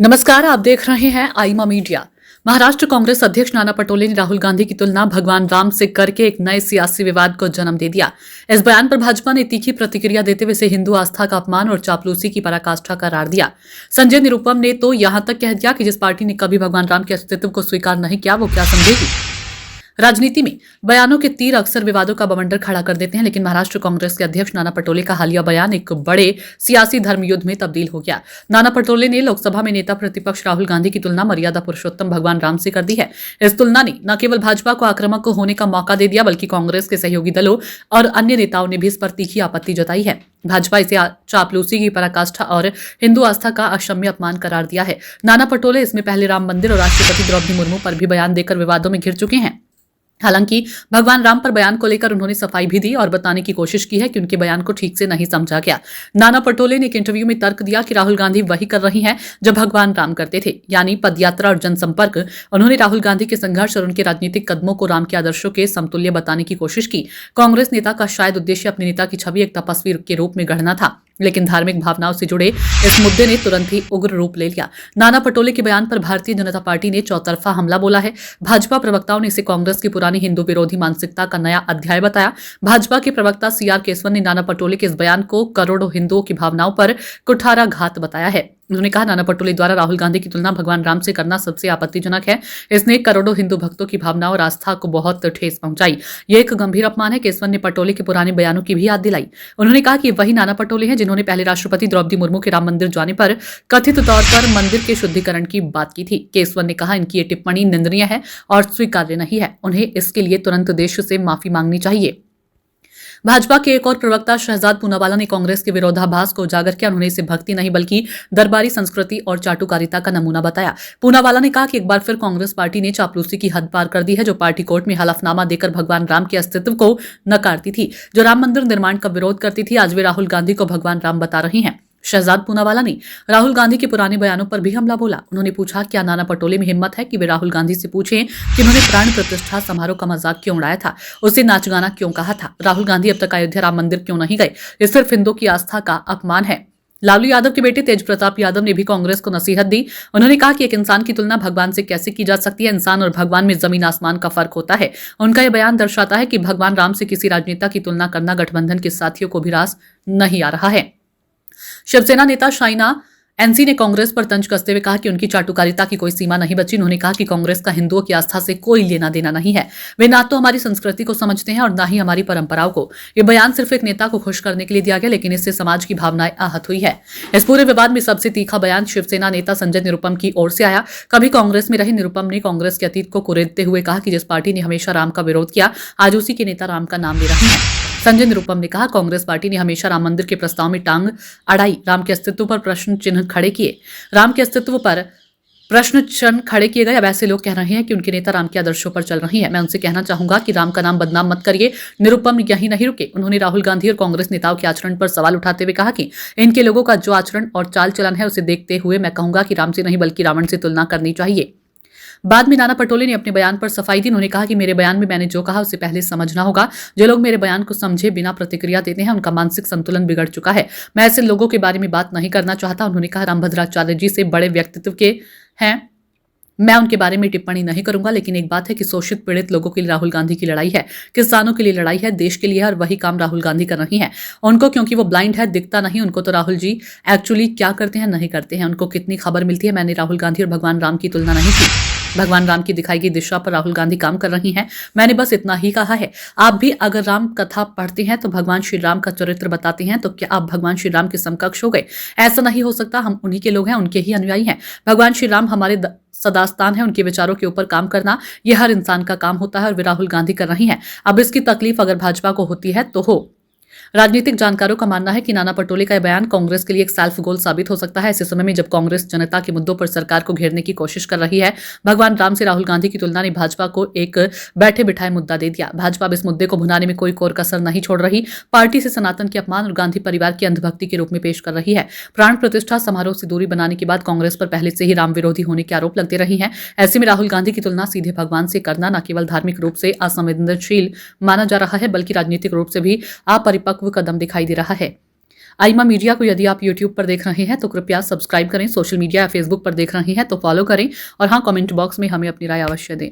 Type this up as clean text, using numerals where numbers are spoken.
नमस्कार, आप देख रहे हैं आईमा मीडिया। महाराष्ट्र कांग्रेस अध्यक्ष नाना पटोले ने राहुल गांधी की तुलना भगवान राम से करके एक नए सियासी विवाद को जन्म दे दिया। इस बयान पर भाजपा ने तीखी प्रतिक्रिया देते हुए इसे हिंदू आस्था का अपमान और चापलूसी की पराकाष्ठा करार दिया। संजय निरुपम ने तो यहां तक कह दिया कि जिस पार्टी ने कभी भगवान राम के अस्तित्व को स्वीकार नहीं किया वो क्या समझेगी। राजनीति में बयानों के तीर अक्सर विवादों का बवंडर खड़ा कर देते हैं, लेकिन महाराष्ट्र कांग्रेस के अध्यक्ष नाना पटोले का हालिया बयान एक बड़े सियासी धर्मयुद्ध में तब्दील हो गया। नाना पटोले ने लोकसभा में नेता प्रतिपक्ष राहुल गांधी की तुलना मर्यादा पुरुषोत्तम भगवान राम से कर दी है। इस तुलना ने न केवल भाजपा को आक्रामक होने का मौका दे दिया, बल्कि कांग्रेस के सहयोगी दलों और अन्य नेताओं ने भी इस पर तीखी आपत्ति जताई है। भाजपा इसे चापलूसी की पराकाष्ठा और हिंदू आस्था का अक्षम्य अपमान करार दिया है। नाना पटोले इसमें पहले राम मंदिर और राष्ट्रपति द्रौपदी मुर्मू पर भी बयान देकर विवादों में घिर चुके हैं। हालांकि भगवान राम पर बयान को लेकर उन्होंने सफाई भी दी और बताने की कोशिश की है कि उनके बयान को ठीक से नहीं समझा गया। नाना पटोले ने एक इंटरव्यू में तर्क दिया कि राहुल गांधी वही कर रही हैं जो भगवान राम करते थे, यानी पदयात्रा और जनसंपर्क। उन्होंने राहुल गांधी के संघर्ष और उनके राजनीतिक कदमों को राम के आदर्शों के समतुल्य बताने की कोशिश की। कांग्रेस नेता का शायद उद्देश्य अपने नेता की छवि एक तपस्वी के रूप में गढ़ना था, लेकिन धार्मिक भावनाओं से जुड़े इस मुद्दे ने तुरंत ही उग्र रूप ले लिया। नाना पटोले के बयान पर भारतीय जनता पार्टी ने चौतरफा हमला बोला है। भाजपा प्रवक्ताओं ने इसे कांग्रेस की पुरानी हिंदू विरोधी मानसिकता का नया अध्याय बताया। भाजपा के प्रवक्ता सीआर केसवन ने नाना पटोले के इस बयान को करोड़ों हिंदुओं की भावनाओं पर कुठाराघात बताया है। उन्होंने कहा, नाना पटोले द्वारा राहुल गांधी की तुलना भगवान राम से करना सबसे आपत्तिजनक है। इसने करोड़ों हिंदू भक्तों की भावनाओं और आस्था को बहुत ठेस पहुंचाई। यह एक गंभीर अपमान है। केसवन ने पटोले के पुराने बयानों की भी याद दिलाई। उन्होंने कहा कि वही नाना पटोले हैं जिन्होंने पहले राष्ट्रपति द्रौपदी मुर्मू के राम मंदिर जाने पर कथित तौर पर मंदिर के शुद्धिकरण की बात की थी। केसवन ने कहा, इनकी ये टिप्पणी निंदनीय है और स्वीकार्य नहीं है। उन्हें इसके लिए तुरंत देश से माफी मांगनी चाहिए। भाजपा के एक और प्रवक्ता शहजाद पूनावाला ने कांग्रेस के विरोधाभास को उजागर किया। उन्होंने इसे भक्ति नहीं बल्कि दरबारी संस्कृति और चाटुकारिता का नमूना बताया। पूनावाला ने कहा कि एक बार फिर कांग्रेस पार्टी ने चापलूसी की हद पार कर दी है, जो पार्टी कोर्ट में हलफनामा देकर भगवान राम के अस्तित्व को नकारती थी, जो राम मंदिर निर्माण का विरोध करती थी, आज वे राहुल गांधी को भगवान राम बता रही हैं। शहजाद पूनावाला ने राहुल गांधी के पुराने बयानों पर भी हमला बोला। उन्होंने पूछा, क्या नाना पटोले में हिम्मत है कि वे राहुल गांधी से पूछें कि उन्होंने प्राण प्रतिष्ठा समारोह का मजाक क्यों उड़ाया था, उसे नाच गाना क्यों कहा था, राहुल गांधी अब तक अयोध्या राम मंदिर क्यों नहीं गए। ये सिर्फ हिंदुओं की आस्था का अपमान है। लालू यादव के बेटे तेज प्रताप यादव ने भी कांग्रेस को नसीहत दी। उन्होंने कहा कि एक इंसान की तुलना भगवान से कैसे की जा सकती है। इंसान और भगवान में जमीन आसमान का फर्क होता है। उनका यह बयान दर्शाता है कि भगवान राम से किसी राजनेता की तुलना करना गठबंधन के साथियों को भी रास नहीं आ रहा है। शिवसेना नेता शाइना एनसी ने कांग्रेस पर तंज कसते हुए कहा कि उनकी चाटुकारिता की कोई सीमा नहीं बची। उन्होंने कहा कि कांग्रेस का हिंदुओं की आस्था से कोई लेना देना नहीं है। वे ना तो हमारी संस्कृति को समझते हैं और ना ही हमारी परंपराओं को। ये बयान सिर्फ एक नेता को खुश करने के लिए दिया गया, लेकिन इससे समाज की भावनाएं आहत हुई है। इस पूरे विवाद में सबसे तीखा बयान शिवसेना नेता संजय निरुपम की ओर से आया। कभी कांग्रेस में रहे निरुपम ने कांग्रेस के अतीत को कुरेदते हुए कहा कि जिस पार्टी ने हमेशा राम का विरोध किया, आज उसी के नेता राम का नाम ले रहे हैं। संजय निरुपम ने कहा, कांग्रेस पार्टी ने हमेशा राम मंदिर के प्रस्ताव में टांग अड़ाई, राम के अस्तित्व पर प्रश्न चिन्ह खड़े किए। राम के अस्तित्व पर प्रश्न चिन्ह खड़े किए गए। अब ऐसे लोग कह रहे हैं कि उनके नेता राम के आदर्शों पर चल रही हैं। मैं उनसे कहना चाहूंगा कि राम का नाम बदनाम मत करिए। निरुपम यही नहीं रुके। उन्होंने राहुल गांधी और कांग्रेस नेताओं के आचरण पर सवाल उठाते हुए कहा कि इनके लोगों का जो आचरण और चाल चलन है, उसे देखते हुए मैं कहूंगा कि राम से नहीं बल्कि रावण से तुलना करनी चाहिए। बाद में नाना पटोले ने अपने बयान पर सफाई दी। उन्होंने कहा कि मेरे बयान में मैंने जो कहा उसे पहले समझना होगा। जो लोग मेरे बयान को समझे बिना प्रतिक्रिया देते हैं, उनका मानसिक संतुलन बिगड़ चुका है। मैं ऐसे लोगों के बारे में बात नहीं करना चाहता। उन्होंने कहा, रामभद्राचार्य जी से बड़े व्यक्तित्व के हैं, मैं उनके बारे में टिप्पणी नहीं करूंगा, लेकिन एक बात है कि शोषित पीड़ित लोगों के लिए राहुल गांधी की लड़ाई है, किसानों के लिए लड़ाई है, देश के लिए है, और वही काम राहुल गांधी कर रही हैं। उनको क्योंकि वो ब्लाइंड है, दिखता नहीं उनको तो राहुल जी एक्चुअली क्या करते हैं नहीं करते हैं, उनको कितनी खबर मिलती है। मैंने राहुल गांधी और भगवान राम की तुलना नहीं की। भगवान राम की दिखाई गई दिशा पर राहुल गांधी काम कर रही हैं। मैंने बस इतना ही कहा है। आप भी अगर राम कथा पढ़ते हैं तो भगवान श्री राम का चरित्र बताते हैं, तो क्या आप भगवान श्री राम के समकक्ष हो गए? ऐसा नहीं हो सकता। हम उन्हीं के लोग हैं, उनके ही अनुयायी हैं। भगवान श्री राम हमारे सदास्तान है। उनके विचारों के ऊपर काम करना यह हर इंसान का काम होता है, और वे राहुल गांधी कर रही हैं। अब इसकी तकलीफ अगर भाजपा को होती है तो हो। राजनीतिक जानकारों का मानना है कि नाना पटोले का बयान कांग्रेस के लिए एक सेल्फ गोल साबित हो सकता है। ऐसे समय में जब कांग्रेस जनता के मुद्दों पर सरकार को घेरने की कोशिश कर रही है, भगवान राम से राहुल गांधी की तुलना ने भाजपा को एक बैठे बिठाए मुद्दा दे दिया। भाजपा अब इस मुद्दे को भुनाने में कोई कोर कसर नहीं छोड़ रही। पार्टी से सनातन के अपमान और गांधी परिवार की अंधभक्ति के रूप में पेश कर रही है। प्राण प्रतिष्ठा समारोह से दूरी बनाने के बाद कांग्रेस पर पहले से ही राम विरोधी होने के आरोप लगते रहे हैं। ऐसे में राहुल गांधी की तुलना सीधे भगवान से करना न केवल धार्मिक रूप से असंवेदनशील माना जा रहा है, बल्कि राजनीतिक रूप से भी अपरिपक्व कदम दिखाई दे रहा है। आईमा मीडिया को यदि आप यूट्यूब पर देख रहे हैं तो कृपया सब्सक्राइब करें, सोशल मीडिया या फेसबुक पर देख रहे हैं तो फॉलो करें और हाँ, कमेंट बॉक्स में हमें अपनी राय अवश्य दें।